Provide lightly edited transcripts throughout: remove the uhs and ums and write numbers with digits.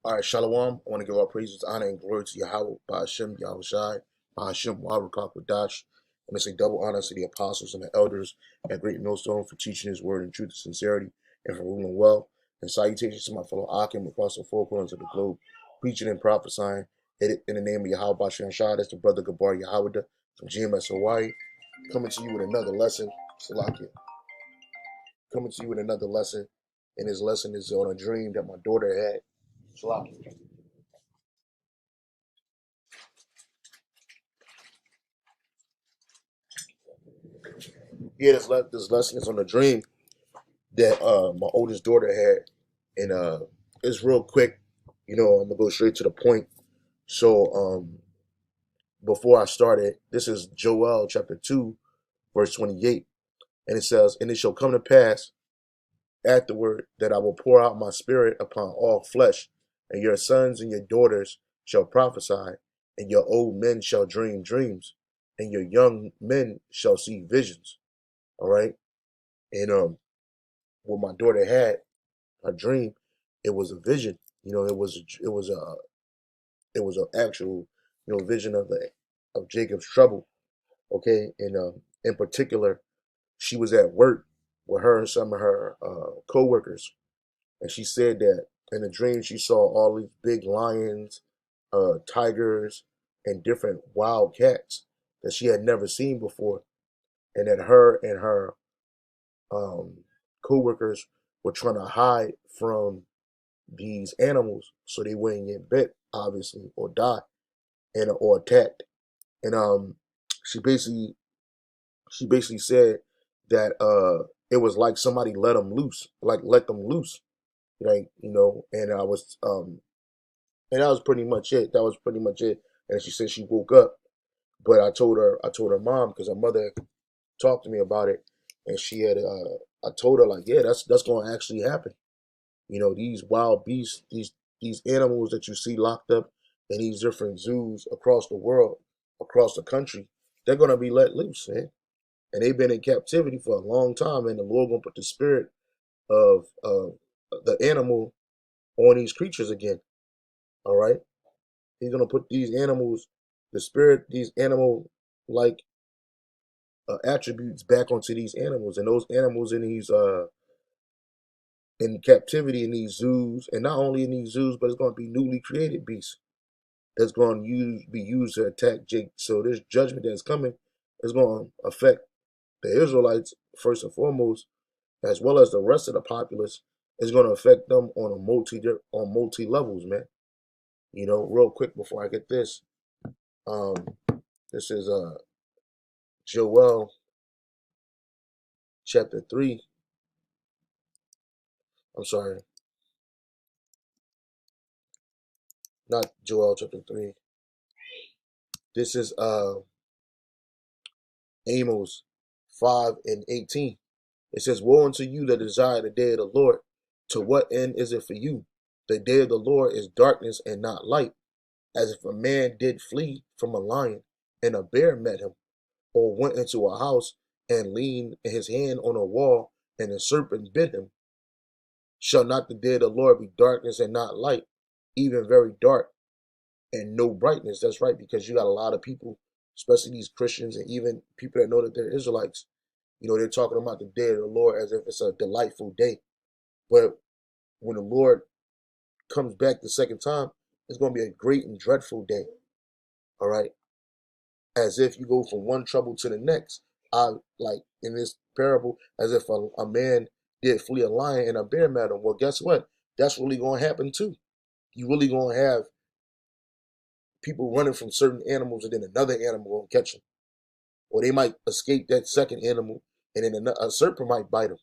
All right, Shalom. I want to give all praises, honor, and glory to Yahweh, Ba'ashem, Yahushai, Ba'ashem, Wa'arakakwadash. I want to say double honor to the apostles and the elders at Great Millstone for teaching his word in truth and sincerity and for ruling well. And salutations to my fellow Akim across the four corners of the globe, preaching and prophesying in the name of Yahweh, Ba'ashem, Shai. That's the brother Gabar Yahweh from Gms Hawaii, coming to you with another lesson. Salakia. Coming to you with another lesson. And his lesson is on a dream that my daughter had. Salakia. Yeah, this lesson is on a dream that my oldest daughter had, and it's real quick. I'm gonna go straight to the point. So before I started, this is Joel chapter 2, verse 28, and it says, "And it shall come to pass afterward that I will pour out my spirit upon all flesh, and your sons and your daughters shall prophesy, and your old men shall dream dreams, and your young men shall see visions." All right, and what my daughter had, a dream, it was a vision. It was an actual, vision of Jacob's trouble. Okay, and in particular, she was at work with her and some of her co-workers, and she said that in the dream she saw all these big lions, tigers, and different wild cats that she had never seen before, and that her and her co-workers were trying to hide from these animals so they wouldn't get bit, obviously, or die and or attacked. And she basically said that it was like somebody let them loose, like and and that was pretty much it. That was pretty much it. And she said she woke up, but I told her mom because her mother talked to me about it, and I told her like, yeah, that's going to actually happen. These wild beasts, these animals that you see locked up in these different zoos across the world, across the country, they're gonna be let loose, man. And they've been in captivity for a long time, and the Lord gonna put the spirit of the animal on these creatures again. All right, He's gonna put these animals, the spirit, these animal like attributes back onto these animals, and those animals in captivity in these zoos, and not only in these zoos, but it's going to be newly created beasts that's going to be used to attack Jake. So this judgment that's coming is going to affect the Israelites first and foremost, as well as the rest of the populace. It's going to affect them on multi levels, man. Real quick before I get this, um, this is Joel chapter 3. I'm sorry, not Joel chapter 3. This is Amos 5 and 18. It says, "Woe unto you that desire the day of the Lord. To what end is it for you? The day of the Lord is darkness and not light, as if a man did flee from a lion, and a bear met him, or went into a house and leaned his hand on a wall, and a serpent bit him. Shall not the day of the Lord be darkness and not light, even very dark and no brightness?" That's right, because you got a lot of people, especially these Christians and even people that know that they're Israelites. They're talking about the day of the Lord as if it's a delightful day. But when the Lord comes back the second time, it's going to be a great and dreadful day. All right. As if you go from one trouble to the next. Like in this parable, as if a man did flee a lion and a bear met him. Well, guess what? That's really going to happen too. You really going to have people running from certain animals, and then another animal will catch them. Or they might escape that second animal, and then a serpent might bite them.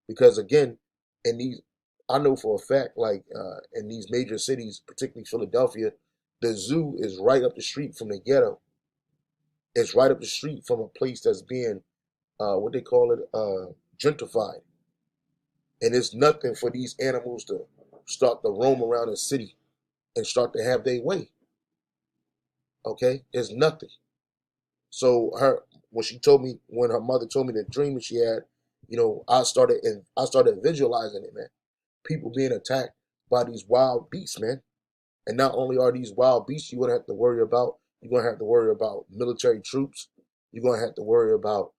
Because again, in these, I know for a fact, like in these major cities, particularly Philadelphia, the zoo is right up the street from the ghetto. It's right up the street from a place that's being, what they call it, gentrified. And it's nothing for these animals to start to roam around the city and start to have their way. Okay, it's nothing. So when her mother told me the dream that she had, I started visualizing it, man. People being attacked, by these wild beasts, man. And not only are these wild beasts you're gonna have to worry about military troops. You're gonna have to worry about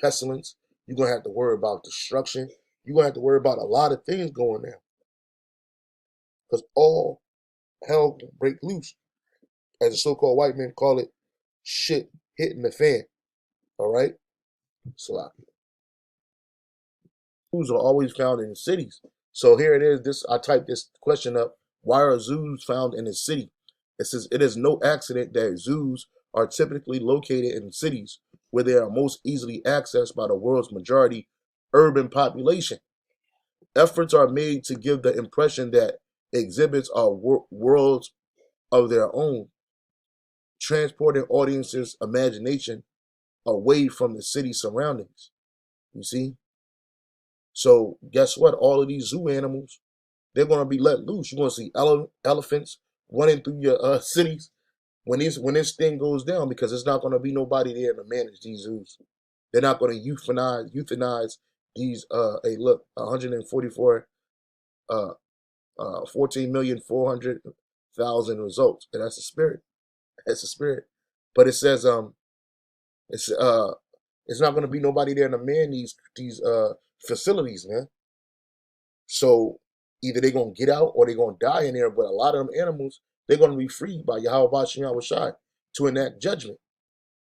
pestilence. You're gonna have to worry about destruction. You're gonna have to worry about a lot of things going down because all hell will break loose, as the so-called white men call it, shit hitting the fan. All right, so zoos are always found in cities. So here it is. This I typed this question up. Why are zoos found in a city? It says it is no accident that zoos are typically located in cities where they are most easily accessed by the world's majority urban population. Efforts are made to give the impression that exhibits are worlds of their own, transporting audiences' imagination away from the city surroundings. You see? So guess what? All of these zoo animals, they're going to be let loose. You're going to see elephants running through your cities when this thing goes down, because there's not going to be nobody there to manage these zoos. They're not going to euthanize these. Hey, look, 144, 14,400,000 results, and that's the spirit. That's the spirit. But it says it's uh it's not going to be nobody there to man these facilities, man. So either they're gonna get out or they're gonna die in there. But a lot of them animals, they're gonna be freed by Yahweh Shai to enact judgment.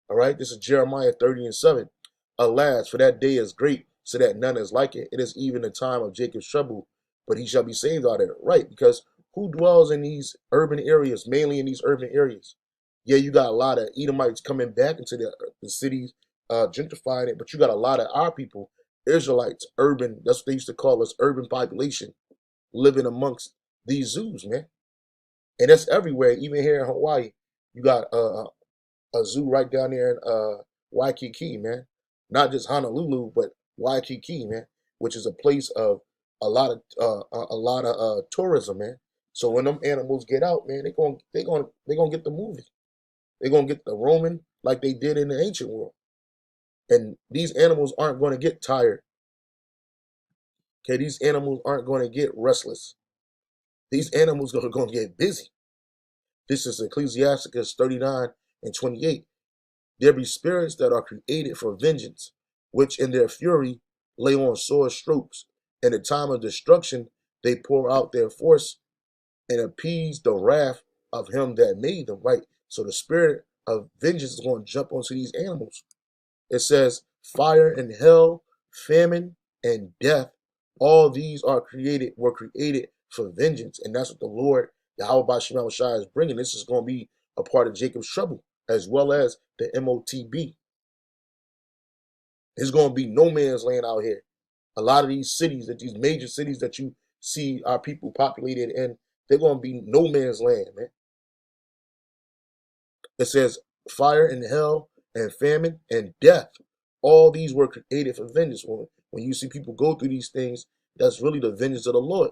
All right, this is Jeremiah 30:7. Alas, for that day is great, so that none is like it. It is even the time of Jacob's trouble, but he shall be saved out of it. Right, because who dwells in these urban areas, mainly in these urban areas? Yeah, you got a lot of Edomites coming back into the cities, gentrifying it, but you got a lot of our people, Israelites, urban, that's what they used to call us, urban population, living amongst these zoos, man. And that's everywhere, even here in Hawaii. You got a zoo right down there in Waikiki, man. Not just Honolulu, but Waikiki, man, which is a place of a lot of tourism, man. So when them animals get out, man, they gonna get the movie. They're gonna get the roaming like they did in the ancient world. And these animals aren't going to get tired. Okay, these animals aren't going to get restless. These animals are going to get busy. This is Ecclesiasticus 39:28. There be spirits that are created for vengeance, which in their fury lay on sore strokes. In the time of destruction, they pour out their force and appease the wrath of him that made them. Right. So the spirit of vengeance is going to jump onto these animals. It says, fire and hell, famine and death, all these were created for vengeance. And that's what the Lord, Yahweh Shema Shai, is bringing. This is going to be a part of Jacob's trouble, as well as the MOTB. There's going to be no man's land out here. A lot of these cities, these major cities that you see our people populated in, they're going to be no man's land, man. It says fire and hell and famine and death. All these were created for vengeance. When you see people go through these things, that's really the vengeance of the Lord.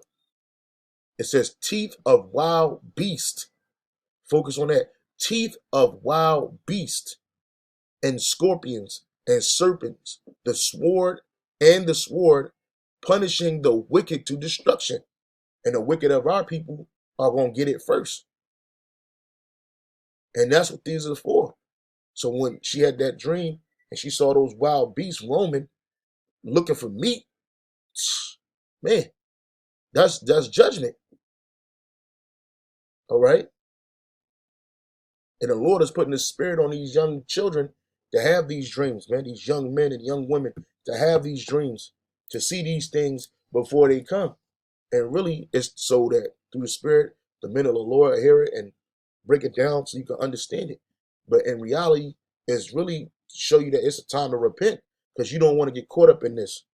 It says teeth of wild beast. Focus on that. Teeth of wild beast and scorpions and serpents. The sword punishing the wicked to destruction. And the wicked of our people are going to get it first. And that's what these are for. So when she had that dream and she saw those wild beasts roaming, looking for meat, man, that's judgment. All right. And the Lord is putting His spirit on these young children to have these dreams, man. These young men and young women to have these dreams, to see these things before they come. And really, it's so that through the spirit, the men of the Lord hear it and break it down so you can understand it. But in reality, it's really to show you that it's a time to repent, because you don't want to get caught up in this.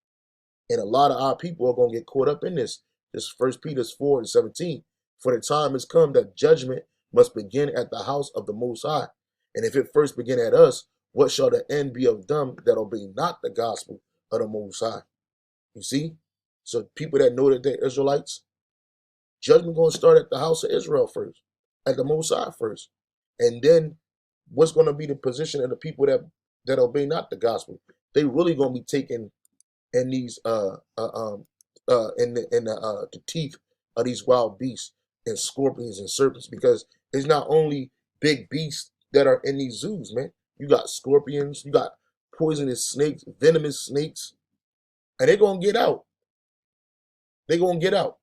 And a lot of our people are going to get caught up in this. This is 1 Peter 4:17. For the time has come that judgment must begin at the house of the Most High. And if it first begin at us, what shall the end be of them that obey not the gospel of the Most High? You see? So people that know that they're Israelites, judgment going to start at the house of Israel first, at the Most High first. And then what's going to be the position of the people that obey not the gospel? They really going to be taken in these the teeth of these wild beasts and scorpions and serpents, because it's not only big beasts that are in these zoos, man. You got scorpions, you got poisonous snakes, venomous snakes, and they're gonna get out. They're gonna get out.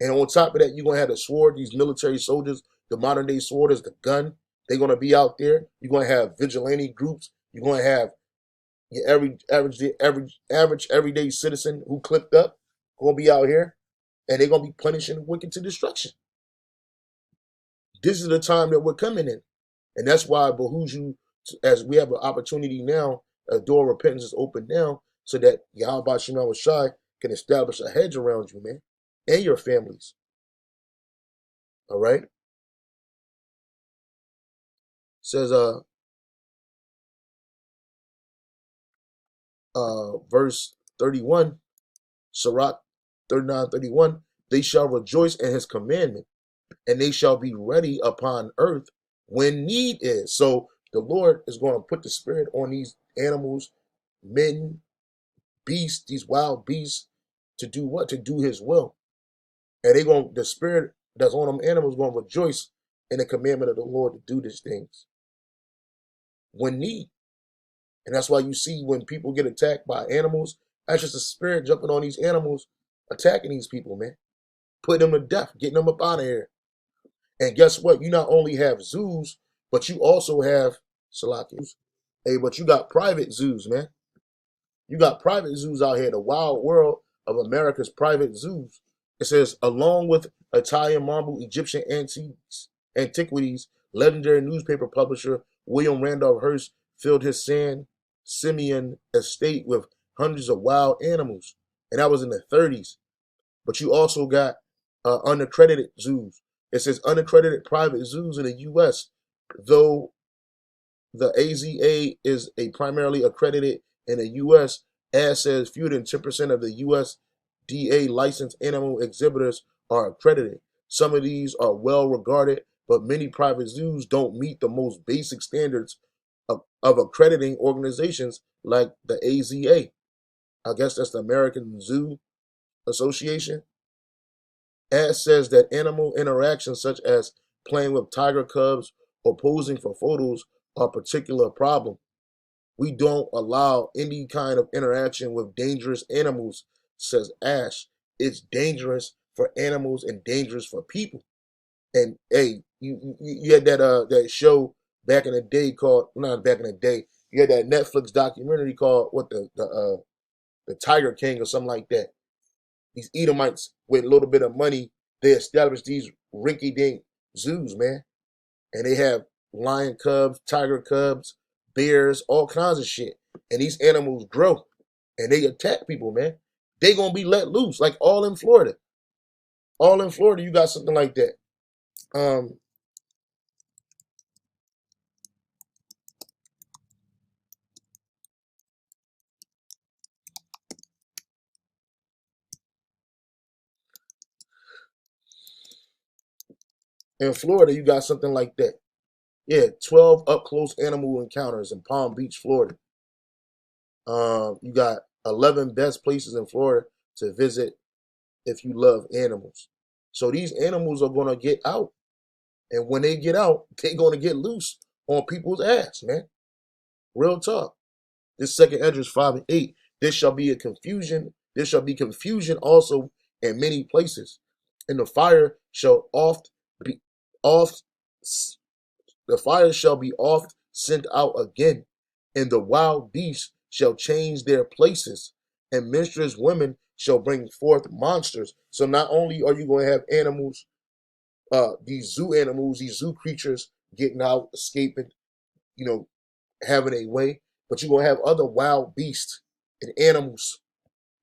And on top of that, you're gonna have the sword, these military soldiers, the modern day sworders, the gun. They're gonna be out there. You're gonna have vigilante groups. You're gonna have your average everyday citizen who clipped up gonna be out here, and they're gonna be punishing the wicked to destruction. This is the time that we're coming in, and that's why it behooves you, as we have an opportunity now, a door of repentance is open now, so that Yahweh Shema Shai can establish a hedge around you, man, and your families. All right. Says verse 31, Sirach 39:31, they shall rejoice in his commandment, and they shall be ready upon earth when need is. So the Lord is going to put the spirit on these animals, men, beasts, these wild beasts, to do what? To do his will. And the spirit that's on them animals going to rejoice in the commandment of the Lord to do these things when need. And that's why you see when people get attacked by animals, that's just a spirit jumping on these animals, attacking these people, man. Putting them to death, getting them up out of here. And guess what? You not only have zoos, but you also have Salakias. Hey, but you got private zoos, man. You got private zoos out here, the wild world of America's private zoos. It says, along with Italian marble, Egyptian antiquities, legendary newspaper publisher William Randolph Hearst filled his San Simeon estate with hundreds of wild animals. And that was in the 30s. But you also got unaccredited zoos. It says unaccredited private zoos in the U.S., though the AZA is a primarily accredited in the U.S., as says fewer than 10% of the USDA licensed animal exhibitors are accredited. Some of these are well regarded, but many private zoos don't meet the most basic standards of accrediting organizations like the AZA. I guess that's the American Zoo Association. Ad says that animal interactions such as playing with tiger cubs or posing for photos are a particular problem. We don't allow any kind of interaction with dangerous animals, says Ash. It's dangerous for animals and dangerous for people. And hey, you had that show back in the day called, not back in the day, you had that Netflix documentary called what, the Tiger King or something like that. These Edomites with a little bit of money, they established these rinky-dink zoos, man. And they have lion cubs, tiger cubs, bears, all kinds of shit. And these animals grow and they attack people, man. They gonna be let loose, like all in Florida. All in Florida, you got something like that. In Florida, you got something like that. Yeah, 12 up close animal encounters in Palm Beach, Florida. You got 11 best places in Florida to visit if you love animals. So these animals are gonna get out, and when they get out, they're gonna get loose on people's ass, man. Real talk. This second Esdras 5 and 8. There shall be a confusion. There shall be confusion also in many places, and the fire shall be oft the fire shall be oft sent out again, and the wild beasts shall change their places, and minstrous women shall bring forth monsters. So not only are you going to have animals, these zoo animals, these zoo creatures getting out, escaping, you know, having a way, but you're going to have other wild beasts and animals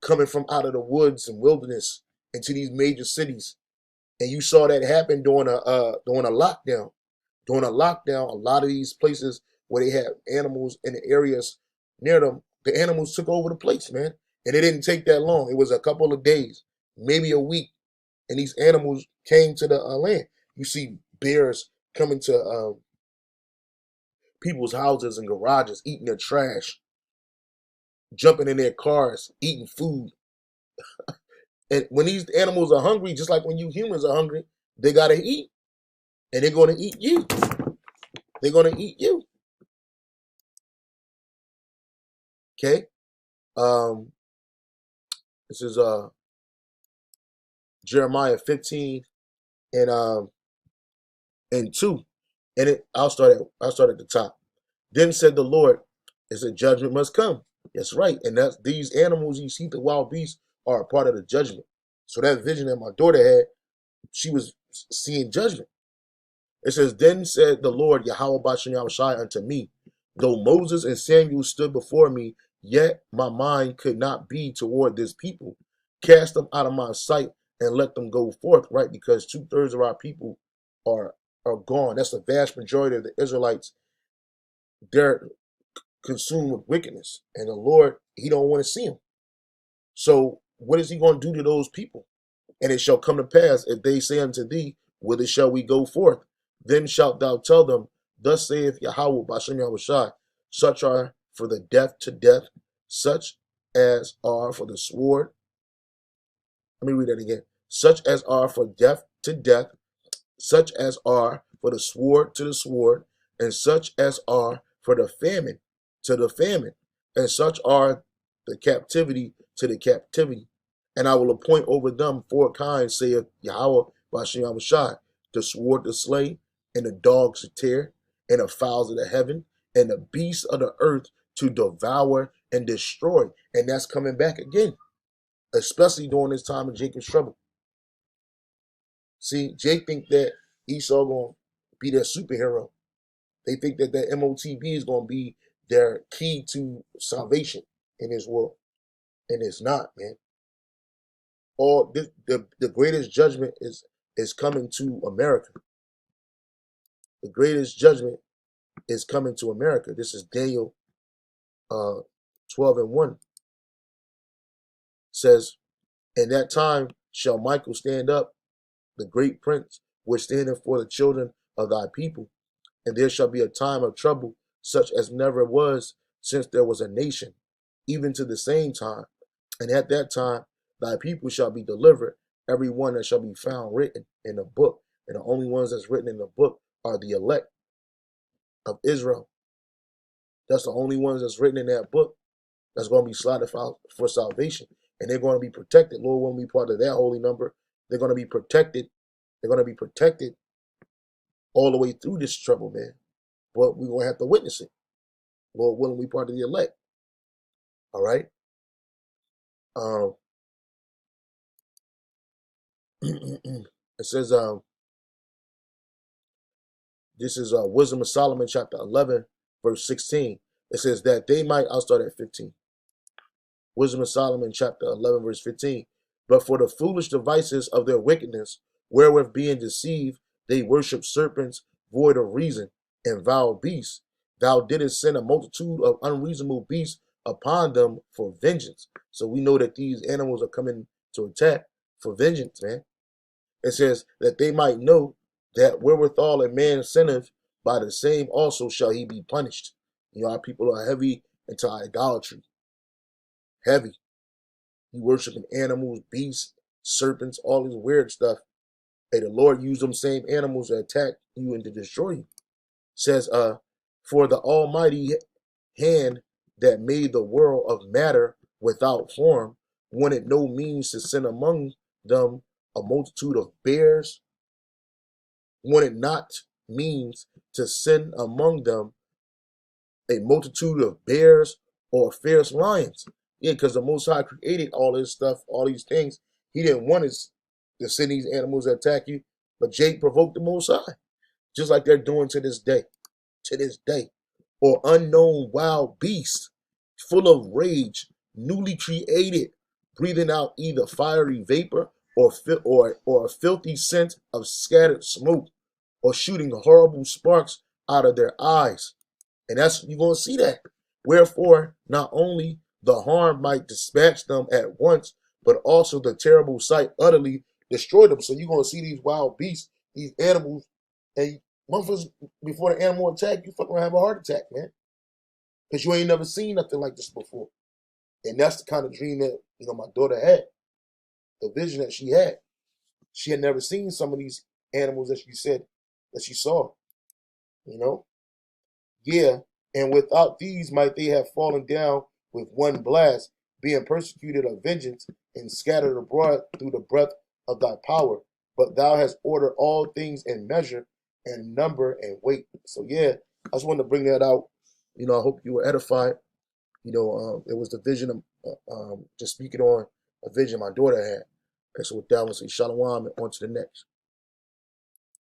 coming from out of the woods and wilderness into these major cities. And you saw that happen during a lockdown. During a lockdown, a lot of these places where they have animals in the areas near them, the animals took over the place, man. And it didn't take that long. It was a couple of days, maybe a week, and these animals came to the land. You see bears coming to people's houses and garages, eating their trash, jumping in their cars, eating food. And when these animals are hungry, just like when you humans are hungry, they gotta eat, and they're gonna eat you. They're gonna eat you. Okay. This is Jeremiah 15 and 2. And I'll start at the top. Then said the Lord, is a judgment must come. That's right. And that's these animals you see, the wild beasts, are a part of the judgment. So that vision that my daughter had, she was seeing judgment. It says, then said the Lord Yahweh Bashem Yahushai unto me, though Moses and Samuel stood before me, yet my mind could not be toward this people. Cast them out of my sight and let them go forth, right? Because 2/3 of our people are gone. That's the vast majority of the Israelites. They're consumed with wickedness. And the Lord, he don't want to see them. So what is he going to do to those people? And it shall come to pass, if they say unto thee, whither shall we go forth? Then shalt thou tell them, thus saith Yahweh Bashem Yahushai, such are for the death to death, such as are for the sword. Let me read that again. Such as are for death to death, such as are for the sword to the sword, and such as are for the famine to the famine, and such are the captivity to the captivity. And I will appoint over them 4 kinds, saith Yahweh Bashem Yahushai, the sword to slay, and the dogs to tear, and the fowls of the heaven, and the beasts of the earth to devour and destroy. And that's coming back again, especially during this time of Jacob's trouble. See, Jake think that Esau gonna be their superhero. They think that their MOTB is gonna be their key to salvation in this world, and it's not, man. All this, the greatest judgment is coming to America. The greatest judgment is coming to America. This is Daniel 12 and 1. Says, in that time shall Michael stand up, the great prince, which standeth for the children of thy people. And there shall be a time of trouble, such as never was since there was a nation, even to the same time. And at that time thy people shall be delivered, every one that shall be found written in the book. And the only ones that's written in the book are the elect of Israel. That's the only ones that's written in that book that's going to be slotted for salvation. And they're going to be protected. Lord won't be part of that holy number. They're going to be protected. They're going to be protected all the way through this trouble, man. But we're going to have to witness it. Lord willing, we part of the elect. All right? It says, this is Wisdom of Solomon, chapter 11, verse 16. It says that they might, I'll start at 15. Wisdom of Solomon, chapter 11, verse 15. But for the foolish devices of their wickedness, wherewith being deceived, they worship serpents void of reason and vile beasts. Thou didst send a multitude of unreasonable beasts upon them for vengeance. So we know that these animals are coming to attack for vengeance, man. It says that they might know that wherewithal a man sinneth, by the same also shall he be punished. You know, our people are heavy into idolatry. Heavy. You worshiping animals, beasts, serpents, all this weird stuff. Hey, the Lord used them same animals to attack you and to destroy you. Says, for the almighty hand that made the world of matter without form, wanted no means to send among them a multitude of bears, wanted not means to send among them a multitude of bears or fierce lions. Yeah, because the Most High created all this stuff, all these things. He didn't want us to send these animals to attack you, but Jake provoked the Most High, just like they're doing to this day. To this day. Or unknown wild beasts, full of rage, newly created, breathing out either fiery vapor or a filthy scent of scattered smoke, or shooting horrible sparks out of their eyes. And that's, you're going to see that. Wherefore, not only the harm might dispatch them at once, but also the terrible sight utterly destroy them. So you're going to see these wild beasts, these animals, and months before the animal attack, you fucking have a heart attack, man. Because you ain't never seen nothing like this before. And that's the kind of dream that, you know, my daughter had. the vision that she had. She had never seen some of these animals that she said that she saw, you know? Yeah, and without these might they have fallen down with one blast, being persecuted of vengeance and scattered abroad through the breath of thy power. But thou hast ordered all things in measure and number and weight. So yeah, I just wanted to bring that out. I hope you were edified. It was the vision of just speaking on a vision my daughter had. And so with that, I want to say shalom and on to the next.